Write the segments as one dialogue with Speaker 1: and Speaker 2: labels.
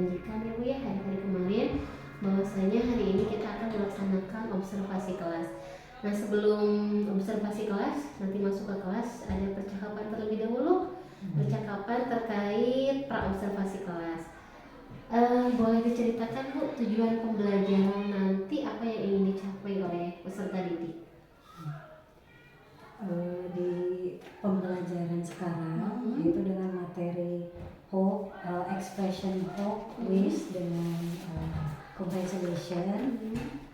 Speaker 1: janjikan ya Bu ya hari-hari kemarin, bahwasanya hari ini kita akan melaksanakan observasi kelas. Nah sebelum observasi kelas, nanti masuk ke kelas ada percakapan terlebih dahulu, percakapan terkait pra-observasi kelas. Boleh diceritakan Bu tujuan pembelajaran nanti apa yang ingin dicapai oleh peserta didik?
Speaker 2: Di pembelajaran sekarang yaitu dengan materi hope, expression hope, wish dengan congratulation.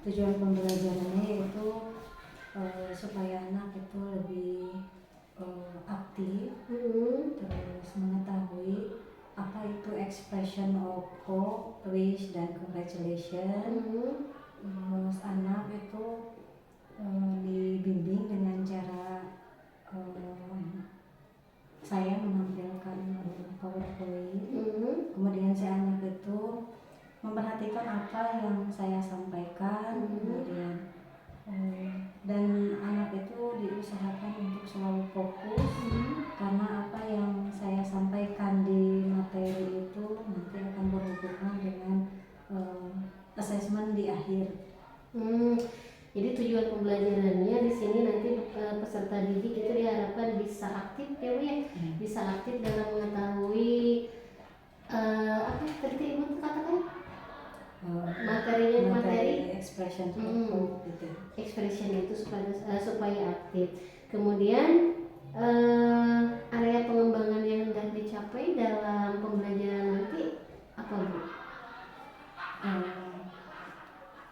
Speaker 2: Tujuan pembelajarannya yaitu supaya anak itu lebih aktif, terus mengetahui apa itu expression of hope, wish dan congratulation. Terus anak itu dibimbing dengan cara saya menampilkan PowerPoint. Kemudian si anak itu memperhatikan apa yang saya sampaikan, kemudian dan anak itu diusahakan untuk selalu fokus karena apa yang saya sampaikan di materi itu nanti akan berhubungan dengan assessment di akhir.
Speaker 1: Jadi tujuan pembelajarannya di sini nanti peserta didik itu diharapkan bisa aktif ya Bu ya, bisa aktif dalam mengetahui apa tadi Ibu katakan? Materi
Speaker 2: expression gitu.
Speaker 1: Expression itu supaya aktif. Kemudian area pengembangan yang hendak dicapai dalam pembelajaran nanti apa Bu?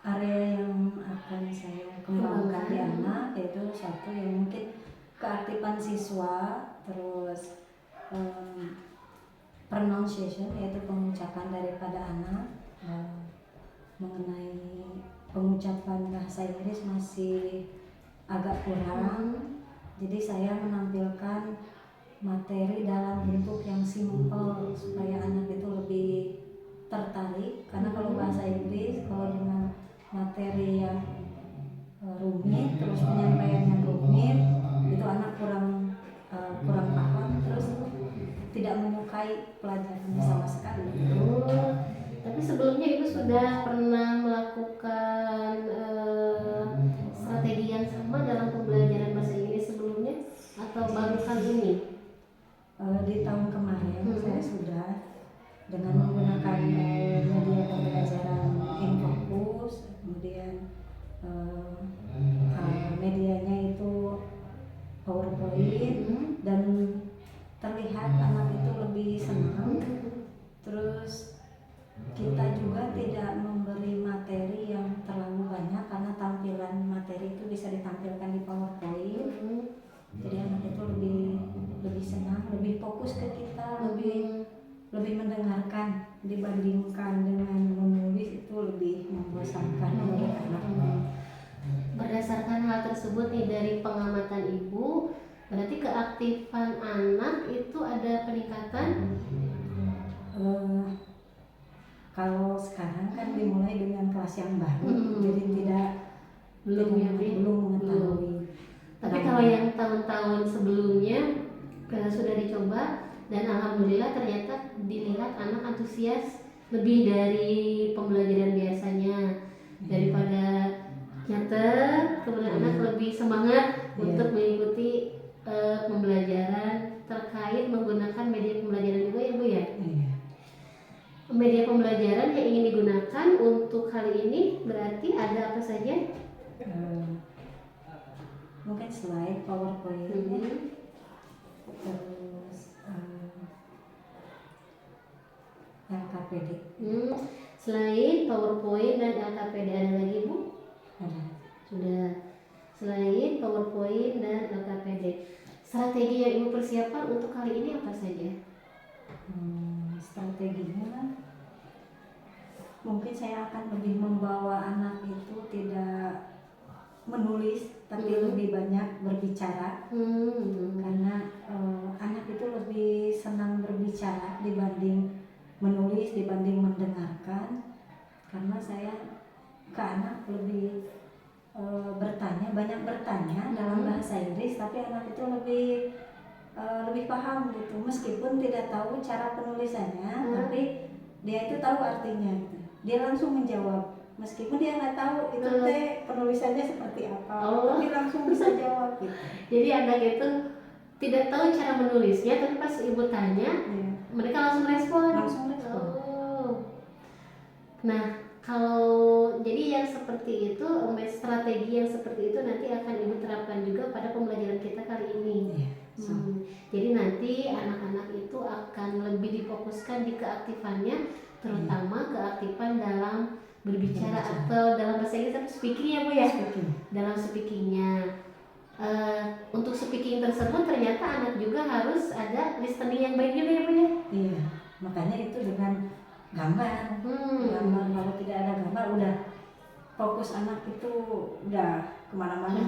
Speaker 2: Area yang akan saya kembangkan di anak yaitu satu yang mungkin keaktifan siswa, terus pronunciation yaitu pengucapan daripada anak. Mengenai pengucapan bahasa Inggris masih agak kurang, jadi saya menampilkan materi dalam bentuk yang simple supaya anak itu lebih tertarik, karena kalau bahasa Inggris kalau dengan materi yang rumit terus penyampaiannya rumit itu anak kurang paham, terus tidak menyukai pelajarannya sama sekali.
Speaker 1: Tapi sebelumnya Ibu sudah pernah melakukan strategi yang sama dalam pembelajaran bahasa Inggris sebelumnya atau baru kali ini?
Speaker 2: Di tahun kemarin saya sudah dengan menggunakan media pembelajaran Infocus, kemudian medianya itu PowerPoint, dan terlihat anak itu lebih senang. Terus kita juga tidak memberi materi yang terlalu banyak karena tampilan materi itu bisa ditampilkan di PowerPoint. Jadi anak itu lebih senang, lebih fokus ke kita, lebih mendengarkan dibandingkan dengan menulis itu lebih membosankan menurut anak.
Speaker 1: Berdasarkan hal tersebut nih dari pengamatan Ibu, berarti keaktifan anak itu ada peningkatan?
Speaker 2: Kalau sekarang kan dimulai dengan kelas yang baru, jadi belum mengetahui.
Speaker 1: Tapi kalau yang tahun-tahun sebelumnya sudah dicoba dan alhamdulillah ternyata dilihat anak antusias lebih dari pembelajaran biasanya, daripada nyatet, kemudian anak lebih semangat untuk mengikuti pembelajaran terkait menggunakan media pembelajaran juga ya Bu ya? Media pembelajaran yang ingin digunakan untuk kali ini berarti ada apa saja?
Speaker 2: Mungkin slide, PowerPoint, terus LKPD.
Speaker 1: Selain PowerPoint dan LKPD ada lagi Bu?
Speaker 2: Ada.
Speaker 1: Sudah. Selain PowerPoint dan LKPD, strategi yang Ibu persiapkan untuk kali ini apa saja?
Speaker 2: Strateginya mungkin saya akan lebih membawa anak itu tidak menulis tapi lebih banyak berbicara, karena anak itu lebih senang berbicara dibanding menulis, dibanding mendengarkan. Karena saya ke anak lebih banyak bertanya dalam bahasa Inggris, tapi anak itu lebih paham gitu, meskipun tidak tahu cara penulisannya, tapi dia itu tahu artinya gitu. Dia langsung menjawab meskipun dia nggak tahu itu teh penulisannya seperti apa, tapi langsung bisa jawab gitu.
Speaker 1: Jadi anak itu tidak tahu cara menulisnya, tapi pas ibu tanya, mereka langsung respon. Nah, kalau jadi yang seperti itu, strategi yang seperti itu nanti akan ibu terapkan juga pada pembelajaran kita kali ini. Jadi nanti anak-anak itu akan lebih difokuskan di keaktifannya, terutama keaktifan dalam berbicara atau dalam bahasa Inggris speaking ya Bu ya. Dalam speakingnya. Untuk speaking tersebut ternyata anak juga harus ada listening yang baik juga ya Bu ya.
Speaker 2: Iya, makanya itu dengan gambar. Gambar, kalau tidak ada gambar udah fokus anak itu udah kemana-mana.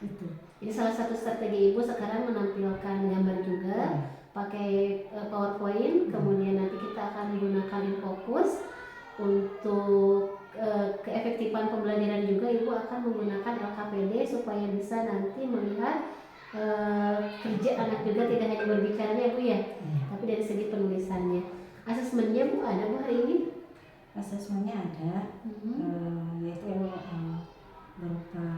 Speaker 2: Itu.
Speaker 1: Jadi salah satu strategi ibu sekarang menampilkan gambar juga, pakai PowerPoint, kemudian nanti kita akan menggunakan fokus untuk keefektifan pembelajaran juga. Ibu akan menggunakan LKPD supaya bisa nanti melihat kerja anak juga, tidak hanya berbicaranya Bu ya, tapi dari segi penulisannya. Asesmennya Bu ada Bu hari ini?
Speaker 2: Asesmennya ada, yaitu berupa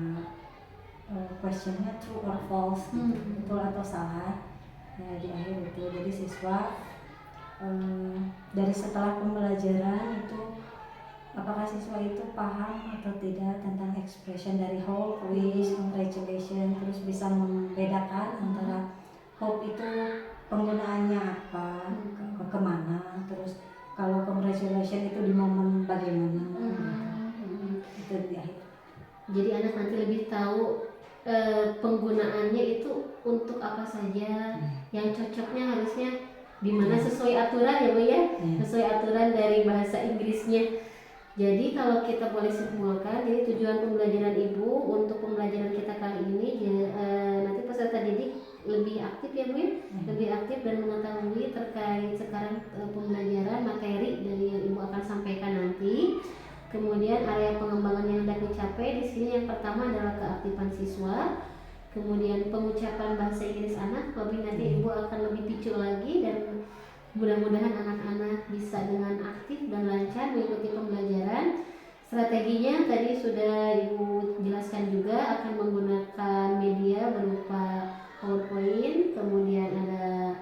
Speaker 2: questionnya true or false, betul atau salah. Nah, di akhir itu jadi siswa dari setelah pembelajaran itu apakah siswa itu paham atau tidak tentang expression dari hope, wish, congratulation, terus bisa membedakan antara hope itu penggunaannya apa, kemana, terus kalau congratulation itu di momen bagaimana. Itu di akhir. Jadi
Speaker 1: anak nanti lebih tahu penggunaannya itu untuk apa saja, yang cocoknya harusnya di mana sesuai aturan ya Bu ya, sesuai aturan dari bahasa Inggrisnya. Jadi kalau kita boleh simpulkan, jadi tujuan pembelajaran Ibu untuk pembelajaran kita kali ini nanti peserta didik lebih aktif ya Bu ya, lebih aktif dan mengetahui terkait sekarang pembelajaran materi dari yang Ibu akan sampaikan nanti. Kemudian area pengembangan yang hendak dicapai di sini yang pertama adalah keaktifan siswa, kemudian pengucapan bahasa Inggris anak, lebih nanti Ibu akan lebih picu lagi dan mudah-mudahan anak-anak bisa dengan aktif dan lancar mengikuti pembelajaran. Strateginya tadi sudah Ibu jelaskan juga, akan menggunakan media berupa PowerPoint, kemudian ada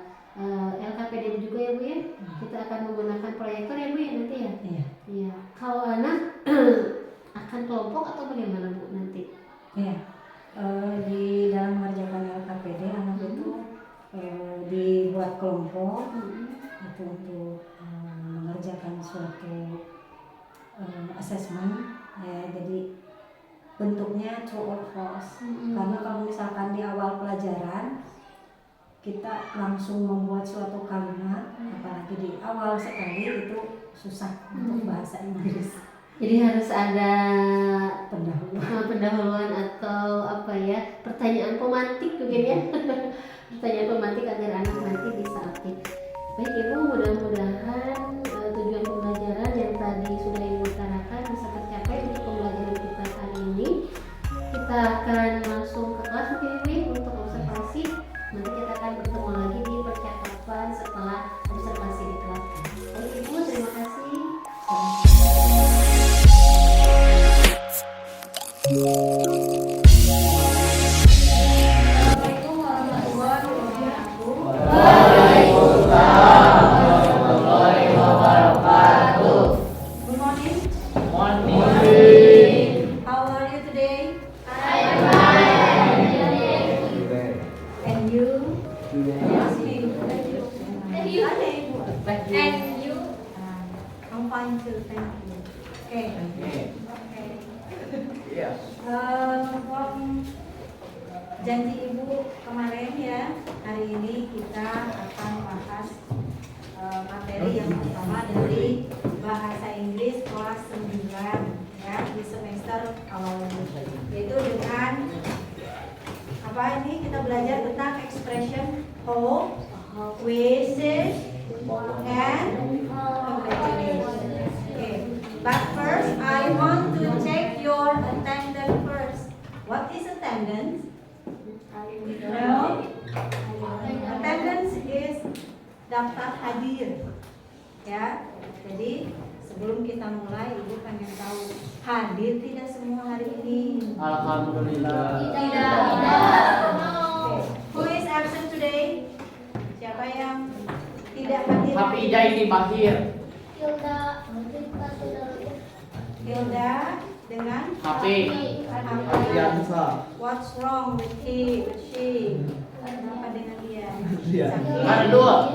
Speaker 1: LKPD juga ya Bu ya. Kita akan menggunakan proyektor ya Bu ya nanti ya. Iya. Kalau anak akan kelompok atau bagaimana Bu nanti?
Speaker 2: Iya. Di dalam mengerjakan LKPD anak itu dibuat kelompok itu untuk mengerjakan suatu assessment ya, jadi bentuknya true or false. Karena kalau misalkan di awal pelajaran kita langsung membuat suatu kalimat, apalagi di awal sekali itu susah untuk bahasa Inggris.
Speaker 1: Jadi harus ada
Speaker 2: pendahuluan
Speaker 1: atau apa ya, pertanyaan pemantik mungkin ya. Pertanyaan pemantik agar anak nanti bisa aktif. Baik Ibu, mudah-mudahan tujuan pembelajaran yang tadi sudah Ibu utarakan bisa tercapai untuk pembelajaran kita hari ini. Kita akan langsung ke kelas mungkin Ibu untuk observasi. Nanti kita akan bertemu lagi di percakapan setelah observasi di kelas. Baik Ibu, terima kasih.
Speaker 2: Assalamualaikum warahmatullahi wabarakatuh. Good morning. How are you today? I'm fine. And you? Yes, me. Thank you. And you? I'm fine too. Thank you. Okay. Janji Ibu kemarin ya, hari ini kita akan bahas materi yang pertama dari bahasa Inggris kelas 9 ya, di semester awal ini, yaitu dengan apa ini kita belajar tentang expression hope, wishes, and congratulations. Okay. But first I want to check your attendance first. What is attendance? No. Attendance is daftar hadir. Ya, Jadi sebelum kita mulai, Ibu pengen tahu hadir tidak semua hari ini?
Speaker 3: Alhamdulillah.
Speaker 1: Tidak.
Speaker 2: Okay. Who is absent today? Siapa yang tidak hadir?
Speaker 3: Tapi Ida ini Bahir.
Speaker 2: Hilda dengan
Speaker 3: HP.
Speaker 2: What's wrong with he, with she? Kenapa dengan dia? Sakit?
Speaker 3: Ada dua.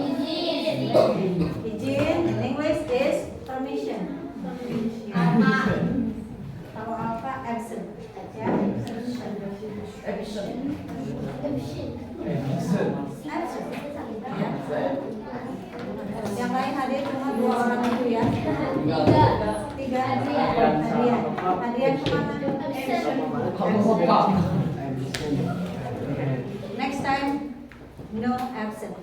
Speaker 2: Izin, in English is permission. Kalau alpha absent, ya. Absent. Yang lain hadir cuma 2 orang itu ya. Tiga. Adrian kemana? Next time no absent.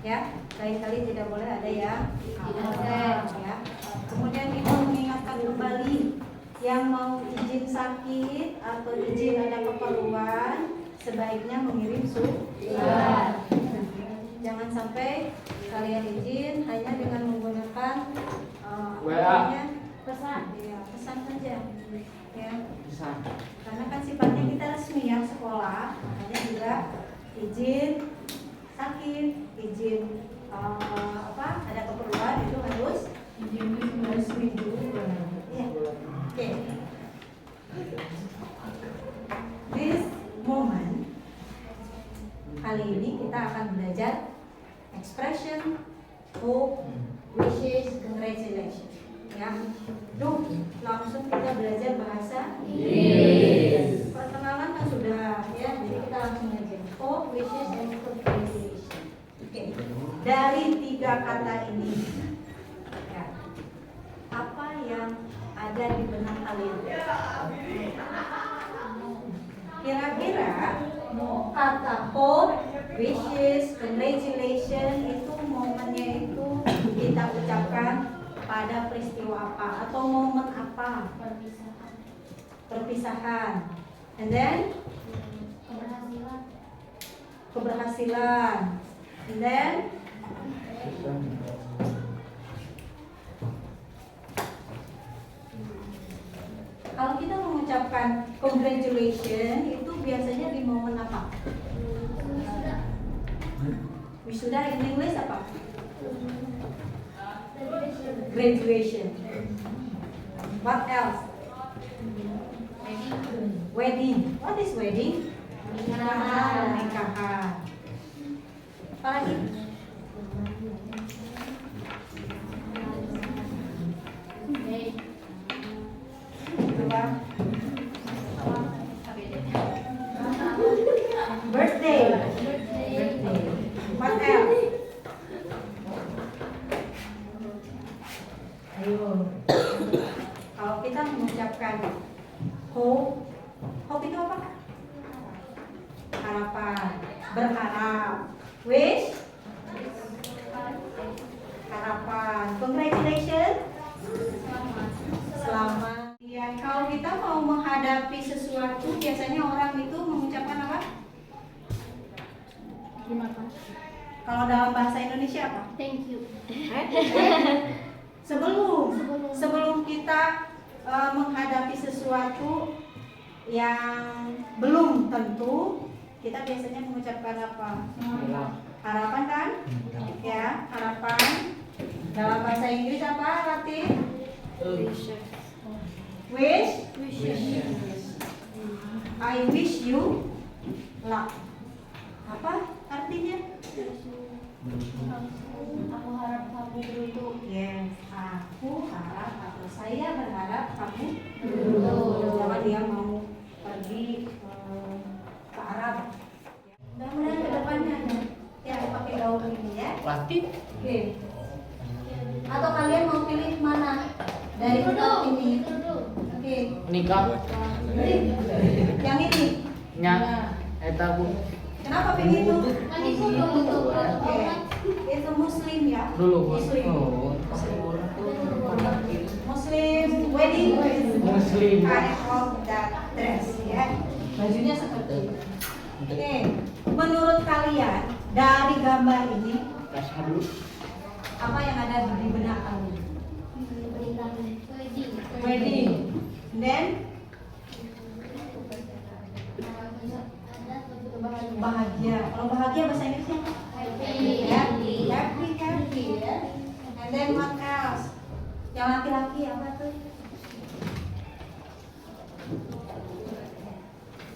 Speaker 2: Ya, lain kali tidak boleh ada yang absent ya. Kemudian kita mengingatkan kembali yang mau izin sakit atau izin ada keperluan sebaiknya mengirim surat. Jangan sampai kalian izin hanya dengan menggunakan
Speaker 3: WA.
Speaker 2: pesan, ya, pesan saja. Ya. Karena kan sifatnya kita resmi ya sekolah, makanya juga izin sakit, izin ada keperluan itu harus resmi juga. Ya. Oke. This moment kali ini kita akan belajar expression, hope, wishes, congratulations. Ya, langsung kita belajar bahasa Inggris. Perkenalan kan sudah ya, jadi kita langsung aja. Hope, wishes, and congratulations. Oke. Dari 3 kata ini, ya, apa yang ada di benak kalian? Kira-kira kata hope, wishes, congratulations itu momennya itu kita ucapkan pada peristiwa apa atau momen apa? Perpisahan. And then keberhasilan. And then kalau kita mengucapkan congratulations itu biasanya di momen apa? Wisuda in English apa? Graduation. What else? Wedding. What is wedding? Pernikahan. Apa lagi? Apa? Birthday. What else? Ayo. Kalau kita mengucapkan hope itu apa? Harapan, berharap. Wish, harapan. Congratulations, selamat. Ya, kalau kita mau menghadapi sesuatu, biasanya orang itu mengucapkan apa?
Speaker 1: Terima kasih.
Speaker 2: Kalau dalam bahasa Indonesia apa?
Speaker 1: Thank you.
Speaker 2: Sebelum kita menghadapi sesuatu yang belum tentu, kita biasanya mengucapkan apa? Harapan kan? Ya, harapan. Dalam bahasa Inggris apa, Rati? Wish. I wish you luck. Apa artinya?
Speaker 1: Aku harap kamu beruntung.
Speaker 2: Yes, aku harap atau saya berharap kamu
Speaker 1: Beruntung.
Speaker 2: Jangan dia mau pergi ke Arab. Mudah-mudahan kedepannya ada yang pakai gaun ini ya.
Speaker 3: Plastik.
Speaker 2: Oke. Atau kalian mau pilih mana dari empat ini? Oke.
Speaker 3: Nikah.
Speaker 2: Yang ini.
Speaker 3: Nya. Eta Bu.
Speaker 2: Kenapa pilih itu?
Speaker 1: Kan itu beruntung.
Speaker 2: Oke. Itu Muslim ya.
Speaker 3: Dulu.
Speaker 2: Muslim.
Speaker 3: Oh.
Speaker 2: Muslim wedding.
Speaker 3: Muslim.
Speaker 2: Kind of that dress ya. Bajunya seperti itu. Oke. Menurut kalian dari gambar ini
Speaker 3: Asyhadu.
Speaker 2: apa yang ada di benak kalian? lagi apa tuh?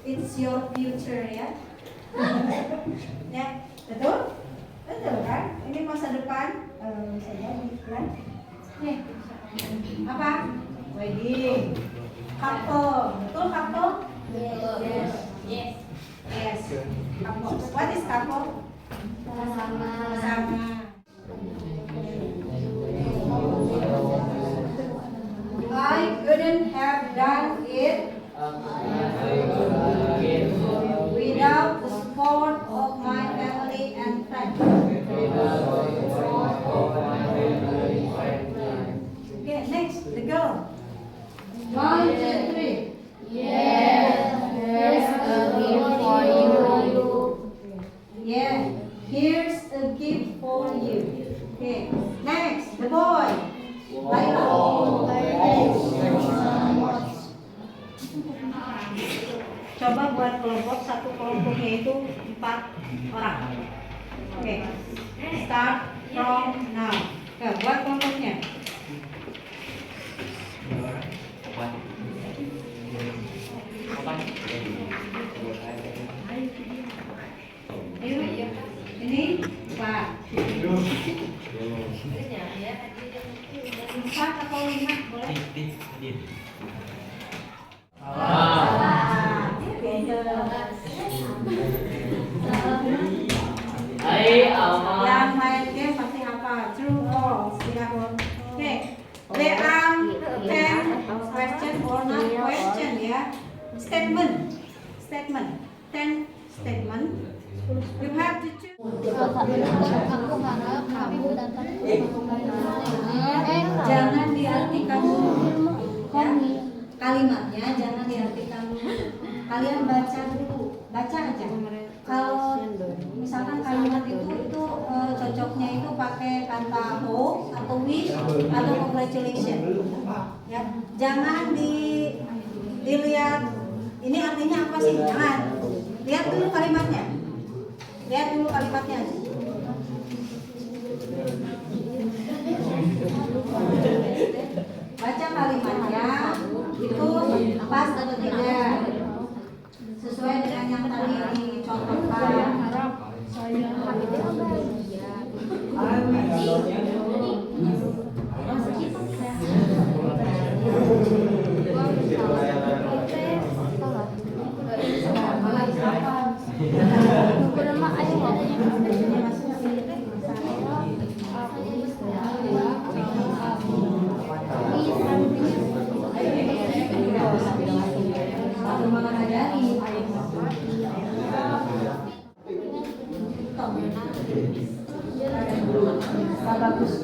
Speaker 2: It's your future ya. Ya, betul? Betul kan? Ini masa depan bisa jadi kan? Nih. Apa? Wedding. Couple. Betul couple? Yes. Yes. Yes. Couple. What is couple?
Speaker 1: Sama.
Speaker 2: Sama. I couldn't have done it without the support of my family and friends. Okay, next, the girl. 1, 2, 3.
Speaker 1: Here's a gift for you.
Speaker 2: Yeah, here's a gift for you. Okay, next, the boy. Coba buat kelompok, satu kelompoknya itu 4 orang. Oke, start from now. Oke, buat kelompoknya. Ayo, ini 4. 4 atau 5 boleh? Yang main game pasti apa? True false, tidak bohong. Oke, there are 10 question or not question ya. Statement, 10 statement. You have to choose. Jangan diartikan dulu. Ya. Kalimatnya jangan diartikan dulu. Kalian baca dulu, baca aja. Kalau misalkan kalimat itu cocoknya itu pakai kata hope atau wish atau congratulation. Ya, jangan dilihat ini artinya apa sih? Jangan. Lihat dulu kalimatnya. Lihat dulu kalimatnya. Baca kalimatnya itu pas atau tidak sesuai dengan yang tadi dicontohkan. Bagus.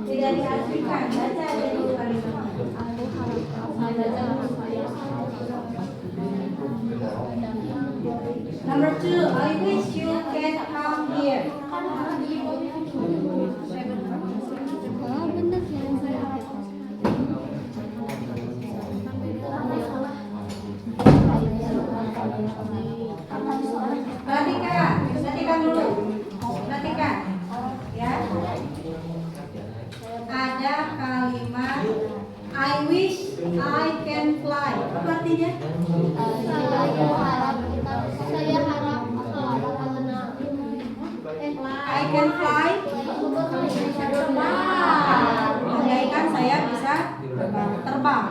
Speaker 2: Tidak diartikan, baca aja dulu kalimatnya. Number 2, I wish you can come here. Perhatikan dulu. Perhatikan. Ya. Ada kalimat I wish I can fly. Apa artinya?
Speaker 1: Saya harap
Speaker 2: I can fly. Andaikan saya bisa terbang.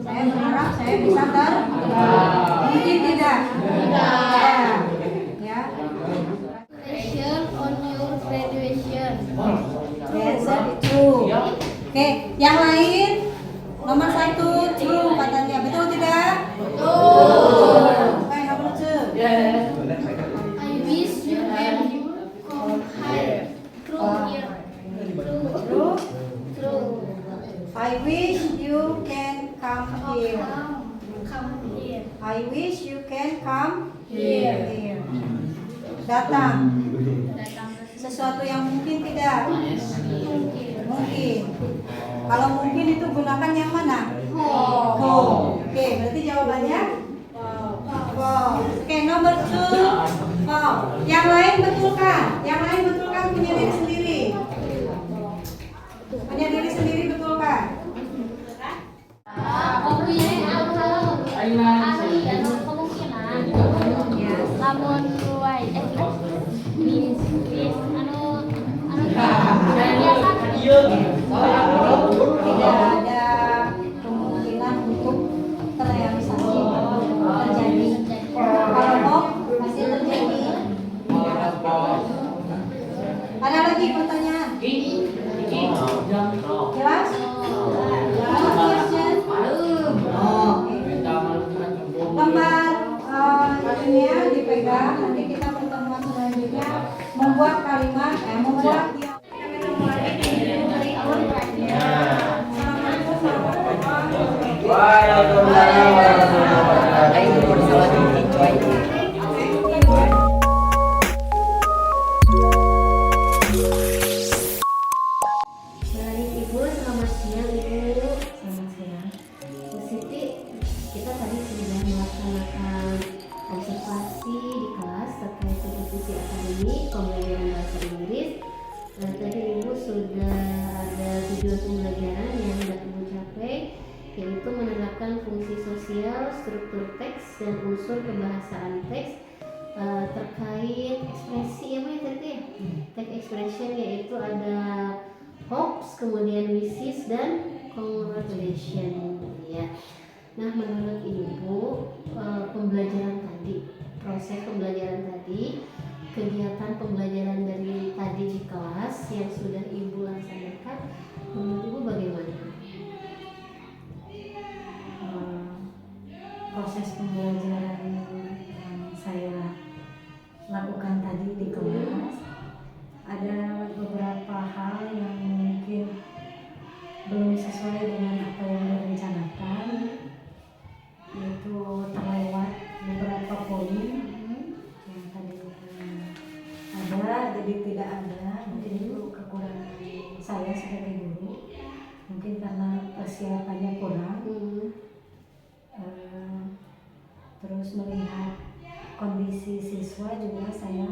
Speaker 2: Saya berharap saya bisa terbang. Mungkin tidak. Ya.
Speaker 1: Question on your graduation.
Speaker 2: Yes, true. Oke, yang lain nomor 1 true katanya, betul tidak? Betul. Oke, nomor 2.
Speaker 1: I wish you can come here. True here.
Speaker 2: True.
Speaker 1: True.
Speaker 2: I wish you can come here.
Speaker 1: Come here.
Speaker 2: I wish you can come
Speaker 1: Here.
Speaker 2: here. Datang. Sesuatu yang mungkin tidak? Mungkin. Kalau mungkin itu gunakan yang mana? Oke, berarti jawabannya? Oke, nomor 2. Oh, yang lain betulkan? Yang lain betulkan punya diri sendiri? Punya diri sendiri betulkan?
Speaker 1: Kemungkinan lamun luai bis
Speaker 2: Tidak ada kemungkinan untuk terrealisasi terjadi. Kalau hoax pasti terjadi. Ada lagi pertanyaan? Jelas? Lembar ininya dipegang, nanti kita pertemuan selanjutnya membuat kalimat, membuat
Speaker 4: Waalaikumsalam warahmatullahi wabarakatuh.
Speaker 1: Baik Ibu, selamat siang Ibu.
Speaker 2: Selamat siang.
Speaker 1: Bu Siti, kita tadi sudah melaksanakan observasi di kelas terkait kompetisi akademik pembelajaran bahasa Inggris. Tadi Ibu sudah ada tujuan pembelajaran yang hendak Ibu capai, yaitu menerapkan fungsi sosial, struktur teks, dan unsur kebahasaan teks terkait ekspresi ya Bu ya tadi ya? Text expression, yaitu ada hopes, kemudian wishes, dan congratulation ya. Nah, menurut Ibu, pembelajaran tadi, proses pembelajaran tadi, kegiatan pembelajaran dari tadi di kelas yang sudah Ibu laksanakan, menurut Ibu bagaimana?
Speaker 2: Proses pembelajaran yang saya lakukan tadi di kelas, ada beberapa hal yang mungkin belum sesuai dengan apa yang direncanakan, yaitu terlewat beberapa poin yang tadi ada jadi tidak ada. Mungkin itu kekurangan saya sebagai guru, mungkin karena persiapannya kurang. Terus melihat kondisi siswa juga saya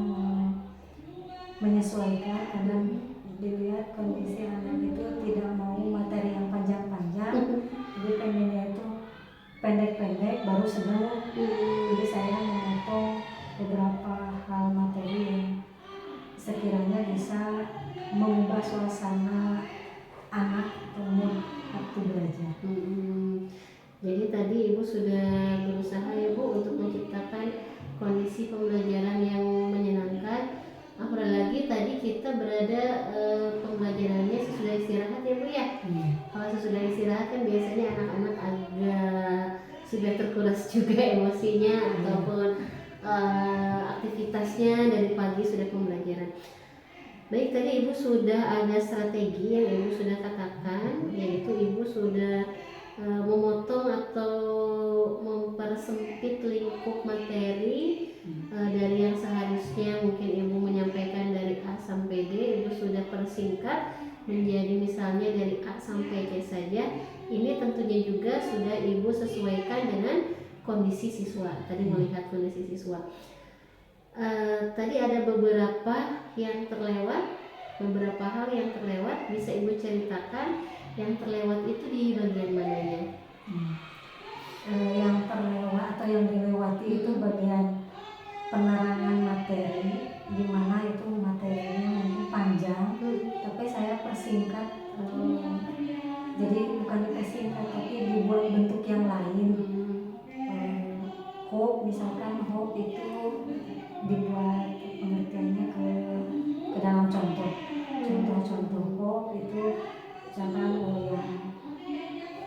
Speaker 2: menyesuaikan, karena dilihat kondisi anak itu tidak mau materi yang panjang-panjang, jadi pengennya itu pendek-pendek baru senang. Jadi saya memotong beberapa hal materi yang sekiranya bisa mengubah suasana anak atau mood waktu belajar.
Speaker 1: Jadi tadi Ibu sudah berusaha ya Bu untuk menciptakan kondisi pembelajaran yang menyenangkan. Apalagi tadi kita berada pembelajarannya sesudah istirahat ya Bu ya. Kalau sesudah istirahat kan biasanya anak-anak agak sudah terkuras juga emosinya ataupun aktivitasnya dari pagi sudah pembelajaran. Baik, tadi Ibu sudah ada strategi yang Ibu sudah katakan, yaitu Ibu sudah memotong atau mempersempit lingkup materi dari yang seharusnya mungkin Ibu menyampaikan dari A sampai D, Ibu sudah persingkat menjadi misalnya dari A sampai C saja. Ini tentunya juga sudah Ibu sesuaikan dengan kondisi siswa. Tadi melihat kondisi siswa. Tadi ada beberapa yang terlewat, beberapa hal yang terlewat, bisa Ibu ceritakan yang terlewat itu di bagian mananya?
Speaker 2: Yang terlewat atau yang dilewati itu bagian penerangan materi, di mana itu materinya mungkin panjang, tapi saya persingkat, jadi bukan dipersingkat tapi dibuat bentuk yang lain. Hope, misalkan hope itu dibuat pengertiannya ke dalam contoh hope itu misalkan yang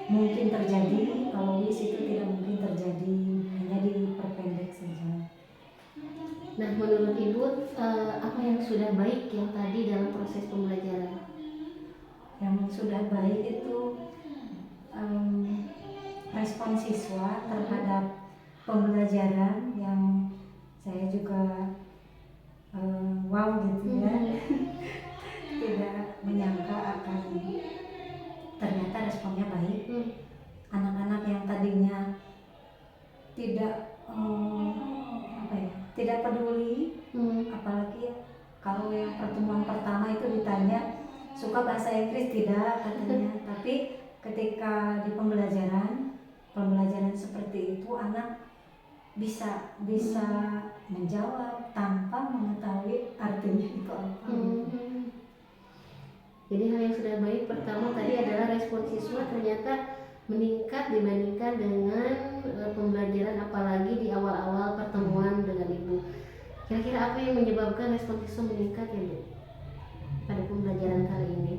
Speaker 2: mungkin terjadi, kalau wish itu tidak mungkin terjadi, hanya diperpendek saja.
Speaker 1: Nah, menurut Ibu apa yang sudah baik yang tadi dalam proses pembelajaran?
Speaker 2: Yang sudah baik itu respon siswa terhadap pembelajaran yang saya juga wow gitu ya. Tidak menyangka akan ternyata responnya baik. Anak-anak yang tadinya tidak tidak peduli Apalagi kalau yang pertemuan pertama itu ditanya suka bahasa Inggris tidak katanya, tapi ketika di pembelajaran seperti itu anak bisa menjawab tanpa mengetahui artinya itu apa.
Speaker 1: Jadi hal yang sudah baik pertama tadi adalah respon siswa ternyata meningkat dibandingkan dengan pembelajaran, apalagi di awal-awal pertemuan dengan ibu. Kira-kira apa yang menyebabkan respon siswa meningkat ya Bu pada pembelajaran kali ini?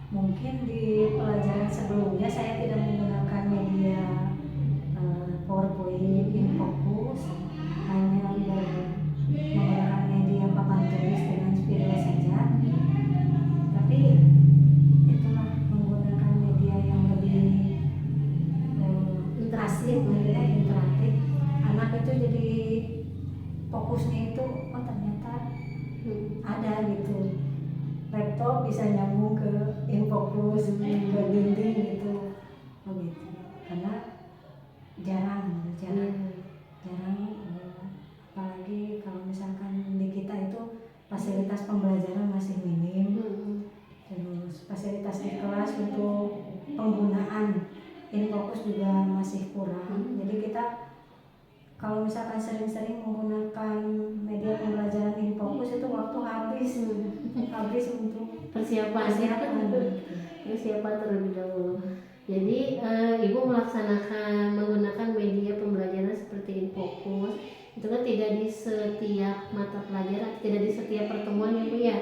Speaker 2: Mungkin di pelajaran sebelumnya saya tidak menggunakan media PowerPoint, InFocus, hanya menggunakan media papan tulis dengan video saja. Tapi itulah menggunakan media yang lebih interaktif, media interaktif. Anak itu jadi fokusnya itu ternyata ada gitu. Laptop bisa nyambung ke InFocus, ke dinding gitu, begitu. Karena jarang, apalagi kalau misalkan di kita itu fasilitas pembelajaran masih minim, terus fasilitas di kelas untuk penggunaan InFocus juga masih kurang. Jadi kita kalau misalkan sering-sering menggunakan media pembelajaran InFocus itu waktu habis untuk persiapan
Speaker 1: terlebih dahulu. Jadi ibu melaksanakan menggunakan media pembelajaran seperti InFocus itu kan tidak di setiap mata pelajaran, tidak di setiap pertemuan ya Bu ya.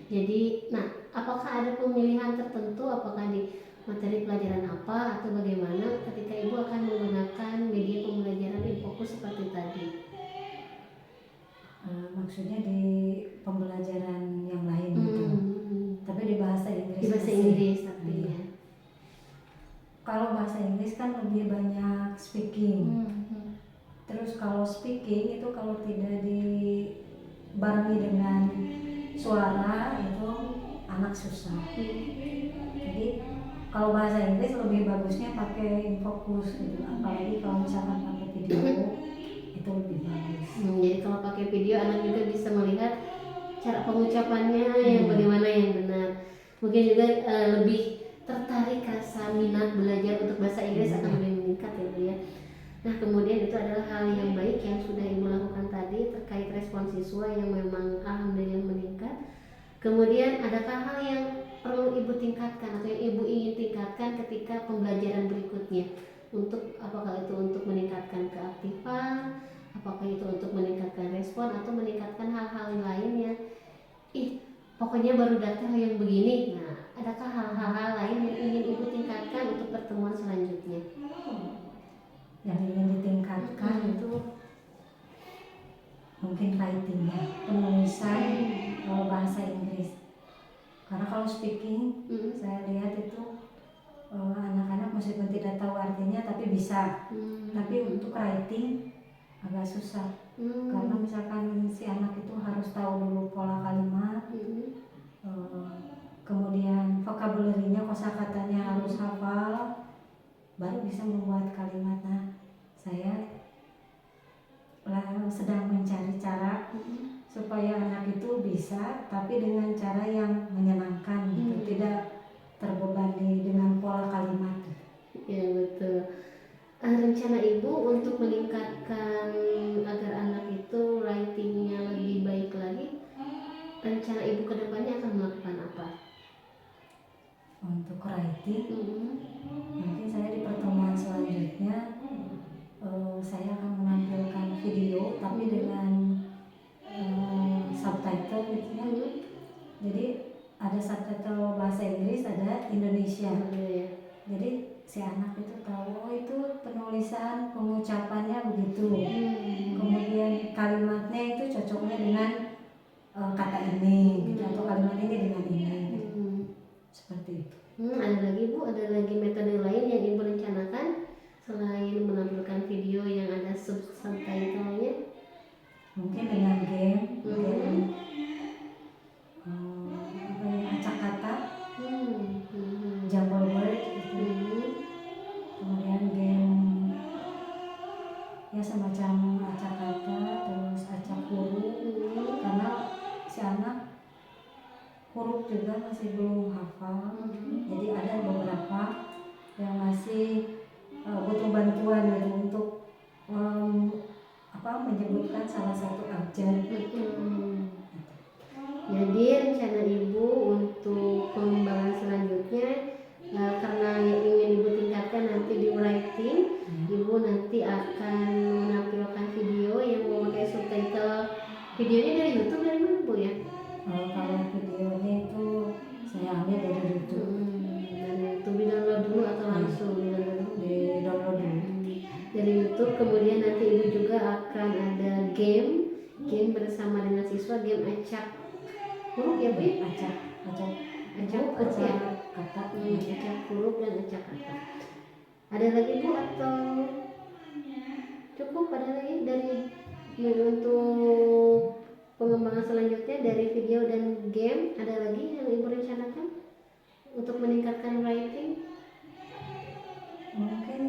Speaker 1: Jadi apakah ada pemilihan tertentu, apakah di materi pelajaran apa atau bagaimana ketika ibu akan menggunakan media pembelajaran InFocus seperti tadi?
Speaker 2: Maksudnya di pembelajaran yang lain gitu, tapi di bahasa Inggris.
Speaker 1: Di bahasa Inggris tapi ya.
Speaker 2: Kalau bahasa Inggris kan lebih banyak speaking. Terus kalau speaking itu kalau tidak dibarengi dengan suara itu anak susah. Jadi kalau bahasa Inggris lebih bagusnya pakai InFocus gitu, apalagi kalau misalkan pakai video itu lebih bagus.
Speaker 1: Jadi kalau pakai video anak juga bisa melihat cara pengucapannya yang bagaimana yang benar. Mungkin juga lebih tertarik rasa minat belajar untuk bahasa Inggris akan lebih meningkat ya Bu ya. Nah kemudian itu adalah hal yang baik yang sudah ibu lakukan tadi terkait respon siswa yang memang alhamdulillah meningkat. Kemudian adakah hal yang perlu ibu tingkatkan atau yang ibu ingin tingkatkan ketika pembelajaran berikutnya, untuk apakah itu untuk meningkatkan keaktifan, apakah itu untuk meningkatkan respon atau meningkatkan hal-hal lain yang pokoknya baru datang yang begini. Nah adakah hal-hal lain yang ingin ibu tingkatkan untuk pertemuan selanjutnya?
Speaker 2: Yang ingin ditingkatkan itu mungkin writingnya, penulisan bahasa Inggris. Karena kalau speaking saya lihat itu anak-anak meskipun tidak tahu artinya tapi bisa. Tapi untuk writing agak susah. Karena misalkan si anak itu harus tahu dulu pola kalimat, kemudian vocabulary-nya, kosakatanya harus hafal, baru bisa membuat kalimat. Nah, saya sedang mencari cara supaya anak itu bisa, tapi dengan cara yang menyenangkan gitu, tidak terbebani dengan pola kalimat.
Speaker 1: Ya betul. Rencana ibu untuk meningkatkan agar anak itu writingnya lebih baik lagi, rencana ibu ke depannya akan melakukan apa?
Speaker 2: Untuk writing, mungkin saya di pertemuan selanjutnya saya akan menampilkan video tapi dengan subtitle gitu ya. Jadi ada subtitle bahasa Inggris, ada Indonesia. Jadi si anak itu tahu itu penulisan, pengucapannya begitu. Kemudian kalimatnya itu cocoknya dengan kata ini gitu, atau kalimat ini dengan ini gitu. Seperti itu.
Speaker 1: Ada lagi Bu, ada lagi metode lain yang ibu rencanakan selain menampilkan video yang ada subtitlenya?
Speaker 2: Mungkin dengan game, acak kata, jumble word gitu. Kemudian game ya semacam acak kata, terus acak huruf, huruf juga masih belum hafal. Jadi ada beberapa yang masih butuh bantuan gitu untuk menyebutkan salah satu abjad.
Speaker 1: Jadi rencana ibu untuk pengembangan selanjutnya karena ingin ibu tingkatkan nanti di writing, ibu nanti akan menampilkan video yang memakai subtitle. Videonya dari YouTube dari mana bu ya?
Speaker 2: Kalau videonya itu saya ambil dari YouTube.
Speaker 1: Dari YouTube di-download dulu atau langsung
Speaker 2: Di download dulu.
Speaker 1: dari YouTube. Kemudian nanti ibu juga akan ada game bersama dengan siswa, game acak huruf ya bu ya?
Speaker 2: Acak
Speaker 1: Acak ya?
Speaker 2: kata.
Speaker 1: Acak huruf dan acak kata. Ada lagi bu atau cukup? Ada lagi dari untuk pengembangan selanjutnya dari video dan game, ada lagi yang ibu rencanakan untuk meningkatkan writing?
Speaker 2: Mungkin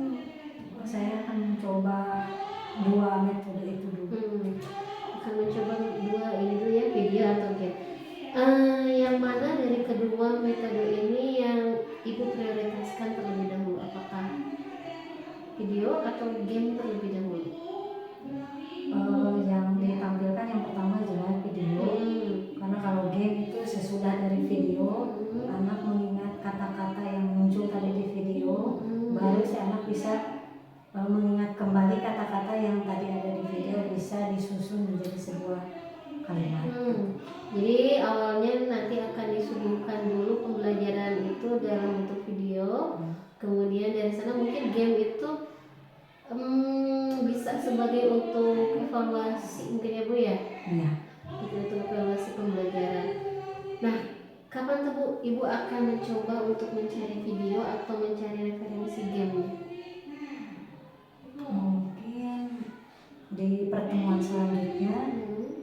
Speaker 2: saya akan mencoba 2 metode itu dulu.
Speaker 1: Akan mencoba 2 ini dulu ya, video atau game. Yang mana dari kedua metode ini yang ibu prioritaskan terlebih dahulu? Apakah video atau game terlebih dahulu?
Speaker 2: Yang ditampilkan yang pertama jelas video. Karena kalau game itu sesudah dari video, anak mengingat kata-kata yang muncul tadi di video, baru si anak bisa mengingat kembali kata-kata yang tadi ada di video, bisa disusun menjadi sebuah kalimat.
Speaker 1: Jadi awalnya nanti akan disuguhkan dulu pembelajaran itu dalam bentuk video, kemudian dari sana mungkin game itu bisa sebagai untuk evaluasi mungkin ya bu ya?
Speaker 2: Iya.
Speaker 1: Untuk evaluasi pembelajaran. Nah, kapan tuh bu ibu akan mencoba untuk mencari video atau mencari referensi game-nya?
Speaker 2: Mungkin di pertemuan selanjutnya,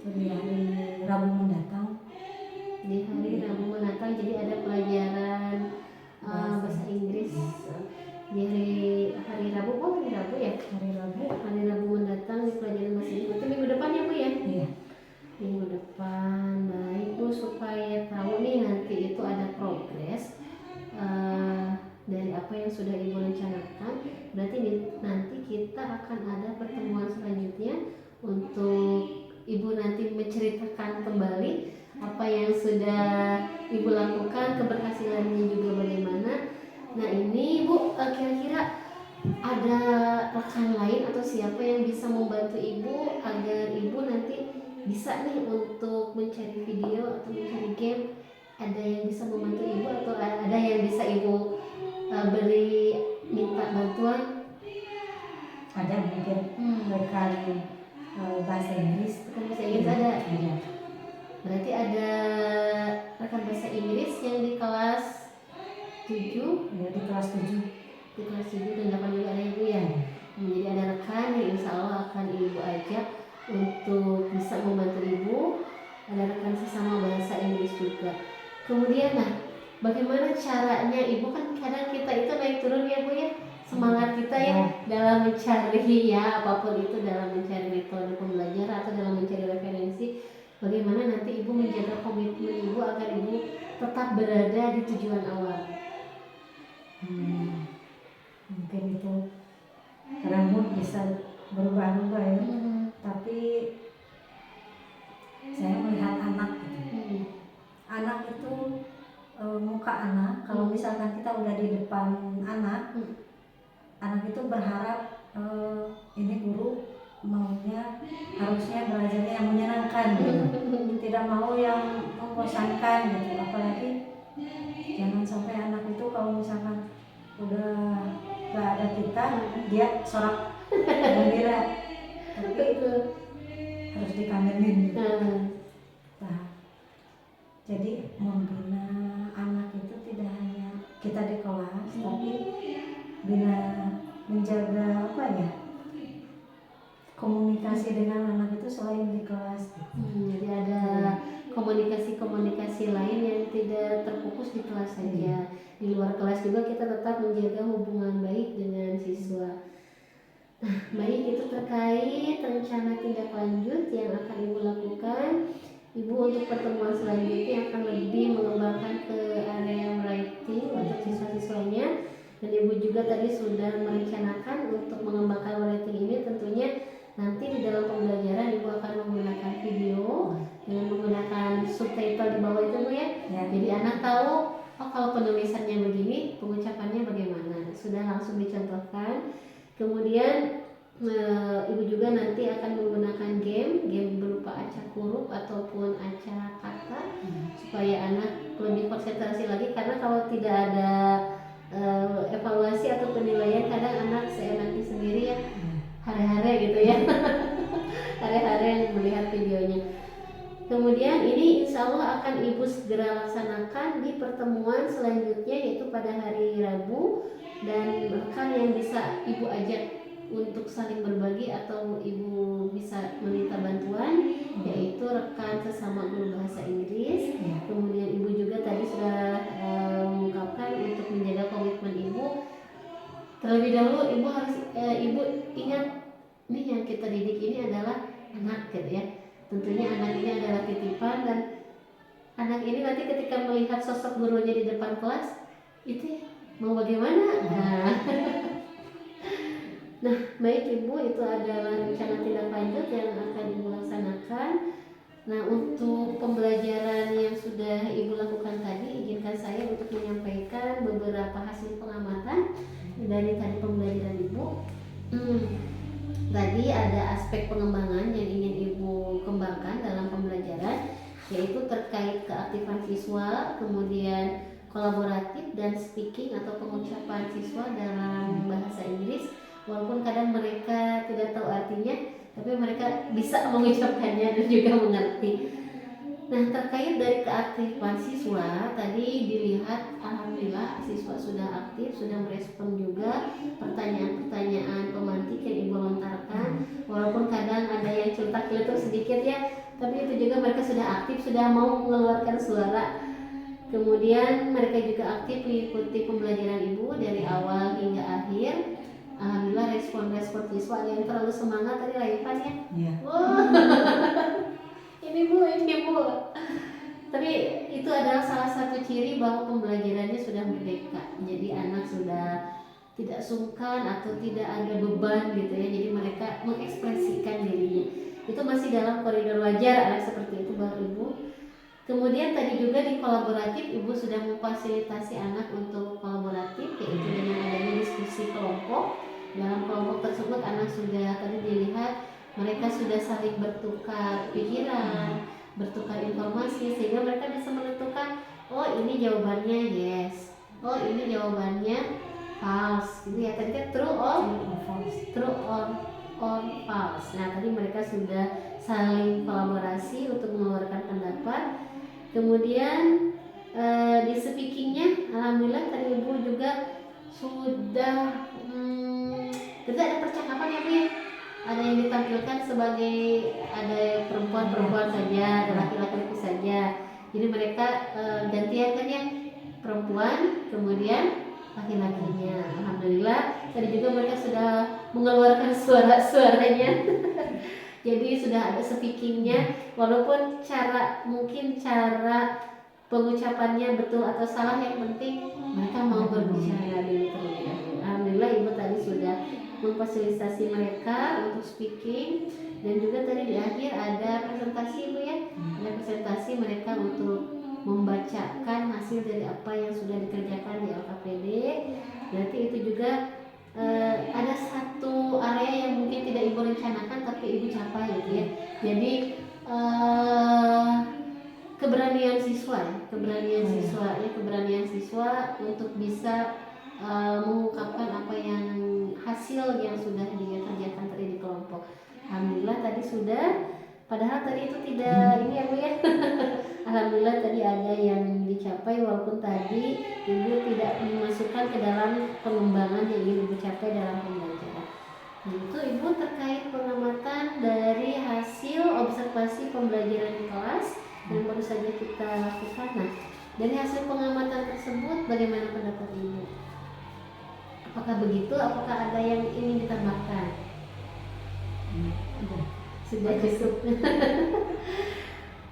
Speaker 2: di hari Rabu mendatang.
Speaker 1: Di hari Rabu mendatang, jadi ada pelajaran bahasa Inggris di hari Rabu. Hari Rabu ya? Hari Rabu mendatang di pelajaran bahasa Inggris. Itu minggu depan ya bu ya?
Speaker 2: Iya.
Speaker 1: Minggu depan. Baik bu, supaya tahu nih nanti itu ada progres dari apa yang sudah ibu rencanakan. Berarti nanti kita akan ada pertemuan selanjutnya untuk ibu nanti menceritakan kembali apa yang sudah ibu lakukan, keberhasilannya juga bagaimana. Nah ini bu, kira-kira ada rekan lain atau siapa yang bisa membantu ibu agar ibu nanti bisa nih untuk mencari video atau mencari game? Ada yang bisa membantu ibu atau ada yang bisa ibu beri minta bantuan?
Speaker 2: Ada mungkin rekan bahasa Inggris.
Speaker 1: Rekan bahasa Inggris ada.
Speaker 2: Iya.
Speaker 1: Berarti ada rekan bahasa Inggris yang di kelas 7.
Speaker 2: Ya, di kelas 7.
Speaker 1: Di kelas 7 dan 8 juga ada ibu ya. Jadi ada rekan yang insya Allah akan ibu ajak untuk bisa membantu ibu. Ada rekan sesama bahasa Inggris juga. Kemudian bagaimana caranya ibu, kan kadang kita itu naik turun ya bu ya, semangat kita ya dalam mencari ya apapun itu, dalam mencari metode pembelajaran atau dalam mencari referensi. Bagaimana nanti ibu menjaga komitmen ibu agar ibu tetap berada di tujuan awal?
Speaker 2: Mungkin itu karena mood bisa berubah-ubah ya. Tapi saya melihat anak gitu. Anak itu muka anak, kalau misalkan kita udah di depan anak, anak itu berharap ini guru maunya harusnya belajarnya yang menyenangkan gitu. Tidak mau yang membosankan gitu. Apalagi jangan sampai anak itu kalau misalkan udah gak ada kita, dia sorak gembira, tapi harus dikangenin gitu. Nah, jadi membina anak itu tidak hanya kita di kelas, tapi bina menjaga komunikasi dengan anak itu selain di kelas.
Speaker 1: Jadi ada komunikasi lain yang tidak terfokus di kelas saja. Di luar kelas juga kita tetap menjaga hubungan baik dengan siswa. Nah, baik, itu terkait rencana tindak lanjut yang akan ibu lakukan. Ibu untuk pertemuan selanjutnya akan lebih mengembangkan juga tadi sudah merencanakan untuk mengembangkan writing ini. Tentunya nanti di dalam pembelajaran Ibu akan menggunakan video dengan menggunakan subtitle di bawah itu Bu ya.
Speaker 2: Ya.
Speaker 1: Jadi anak tahu oh kalau penulisannya begini, pengucapannya bagaimana. Sudah langsung dicontohkan. Kemudian Ibu juga nanti akan menggunakan game berupa acak huruf ataupun acak kata supaya anak lebih konsentrasi lagi, karena kalau tidak ada evaluasi atau penilaian kadang anak seenaknya sendiri ya, hare-hare gitu ya. Hare-hare melihat videonya. Kemudian ini insya Allah akan Ibu segera laksanakan di pertemuan selanjutnya, yaitu pada hari Rabu, dan rekan yang bisa Ibu ajak untuk saling berbagi atau Ibu bisa meminta bantuan, yaitu rekan sesama guru bahasa Inggris. Kemudian Ibu juga tadi sudah mengungkapkan untuk menjaga komitmen Ibu. Terlebih dahulu Ibu harus Ibu ingat nih, yang kita didik ini adalah anak gitu ya. Tentunya anak ini adalah titipan, dan anak ini nanti ketika melihat sosok gurunya di depan kelas itu mau bagaimana. Nah, baik Ibu, itu adalah rencana tindak lanjut yang akan Ibu laksanakan. Nah, untuk pembelajaran yang sudah Ibu lakukan tadi, izinkan saya untuk menyampaikan beberapa hasil pengamatan dari tadi pembelajaran Ibu. Tadi ada aspek pengembangan yang ingin Ibu kembangkan dalam pembelajaran, yaitu terkait keaktifan siswa, kemudian kolaboratif dan speaking atau pengucapan siswa dalam bahasa Inggris. Walaupun kadang mereka tidak tahu artinya, tapi mereka bisa mengucapkannya dan juga mengerti. Nah, terkait dari keaktifan siswa, tadi dilihat alhamdulillah siswa sudah aktif, sudah merespon juga pertanyaan-pertanyaan pemantik yang Ibu lontarkan. Walaupun kadang ada yang celutak-celutuk sedikit ya, tapi itu juga mereka sudah aktif, sudah mau mengeluarkan suara. Kemudian mereka juga aktif mengikuti pembelajaran Ibu dari awal hingga akhir. Alhamdulillah respon-respon siswa, ada yang terlalu semangat tadi Laifan ya.
Speaker 2: Iya.
Speaker 1: Wah, ini Bu. Tapi itu adalah salah satu ciri bahwa pembelajarannya sudah merdeka. Jadi anak sudah tidak sungkan atau tidak ada beban gitu ya. Jadi mereka mengekspresikan dirinya. Itu masih dalam koridor wajar anak seperti itu Bapak Ibu. Kemudian tadi juga di kolaboratif Ibu sudah memfasilitasi anak untuk kolaboratif, yaitu dengan adanya diskusi kelompok. Dalam kelompok tersebut anak sudah tadi dilihat mereka sudah saling bertukar pikiran, bertukar informasi, sehingga mereka bisa menentukan oh ini jawabannya yes, oh ini jawabannya false gitu ya. Tadi kan true or false. Nah, tadi mereka sudah saling kolaborasi untuk mengeluarkan pendapat. Kemudian di speakingnya alhamdulillah tadi Ibu juga sudah kita ada percakapan ya Bu ya. Ada yang ditampilkan sebagai ada perempuan saja, ada laki-laki saja. Jadi mereka gantian kan ya, perempuan kemudian laki-lakinya. Alhamdulillah tadi juga mereka sudah mengeluarkan suara-suaranya. Jadi sudah ada speakingnya, walaupun mungkin cara pengucapannya betul atau salah, yang penting mereka mau berbicara dulu terlebih dahulu. Alhamdulillah Ibu tadi sudah memfasilitasi mereka untuk speaking, dan juga tadi di akhir ada presentasi Bu ya. Ada presentasi mereka untuk membacakan hasil dari apa yang sudah dikerjakan di LKPD. Berarti itu juga ada satu area yang mungkin tidak Ibu rencanakan tapi Ibu capai gitu ya. Jadi keberanian siswa untuk bisa mengungkapkan apa yang hasil yang sudah dia kerjakan tadi di kelompok. Alhamdulillah tadi sudah, padahal tadi itu tidak ini ya Bu ya. Alhamdulillah tadi ada yang dicapai, walaupun tadi Ibu tidak memasukkan ke dalam pengembangan yang ingin Ibu capai dalam pembelajaran. Nah, itu Ibu terkait pengamatan dari hasil observasi pembelajaran di kelas yang baru saja kita lakukan. Nah, dari hasil pengamatan tersebut bagaimana pendapat Ibu? Apakah begitu? Apakah ada yang ingin ditambahkan? Sudah cukup.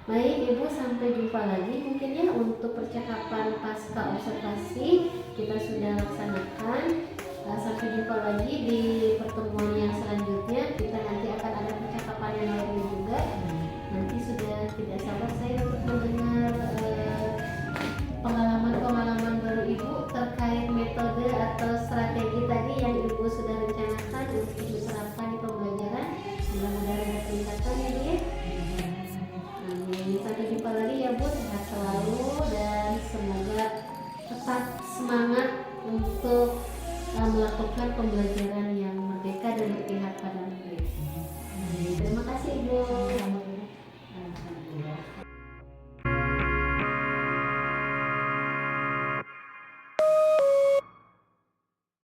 Speaker 1: Baik Ibu, sampai jumpa lagi mungkin ya untuk percakapan pasca observasi kita sudah laksanakan. sampai jumpa lagi di pertemuan yang selanjutnya. Kita nanti akan ada percakapan yang lain juga. Nanti sudah tidak sabar saya untuk mendengar pengalaman-pengalaman baru Ibu terkait metode atau strategi tadi yang Ibu sudah rencanakan untuk